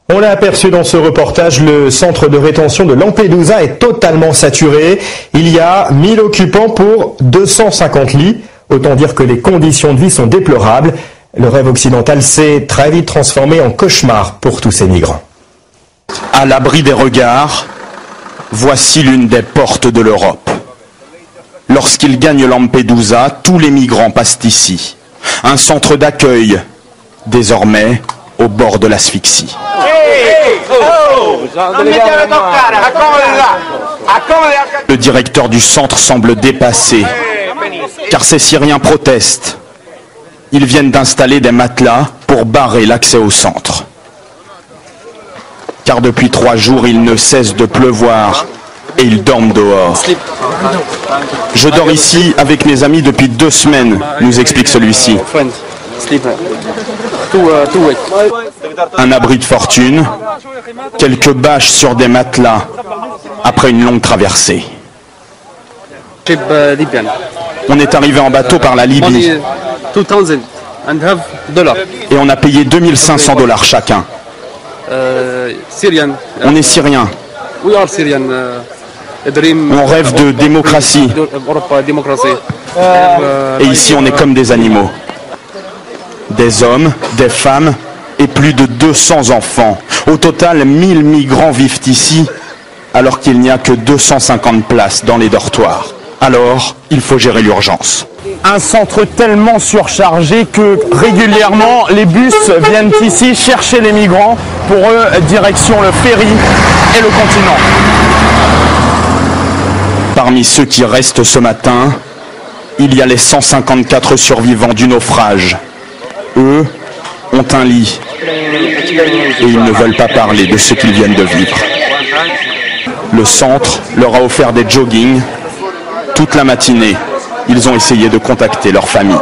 On l'a aperçu dans ce reportage, le centre de rétention de Lampedusa est totalement saturé. Il y a 1000 occupants pour 250 lits. Autant dire que les conditions de vie sont déplorables. Le rêve occidental s'est très vite transformé en cauchemar pour tous ces migrants. À l'abri des regards, voici l'une des portes de l'Europe. Lorsqu'ils gagnent Lampedusa, tous les migrants passent ici. Un centre d'accueil, désormais au bord de l'asphyxie. Le directeur du centre semble dépassé, car ces Syriens protestent. Ils viennent d'installer des matelas pour barrer l'accès au centre. Car depuis 3 jours, il ne cesse de pleuvoir et ils dorment dehors. Je dors ici avec mes amis depuis 2 semaines, nous explique celui-ci. Un abri de fortune, quelques bâches sur des matelas après une longue traversée. On est arrivé en bateau par la Libye et on a payé $2500 chacun. On est Syriens. On rêve de démocratie. Et ici, on est comme des animaux. Des hommes, des femmes et plus de 200 enfants. Au total, 1000 migrants vivent ici, alors qu'il n'y a que 250 places dans les dortoirs. Alors, il faut gérer l'urgence. Un centre tellement surchargé que régulièrement les bus viennent ici chercher les migrants. Pour eux, direction le ferry et le continent. Parmi ceux qui restent ce matin, il y a les 154 survivants du naufrage. Eux ont un lit et ils ne veulent pas parler de ce qu'ils viennent de vivre. Le centre leur a offert des joggings. Toute la matinée, ils ont essayé de contacter leur famille.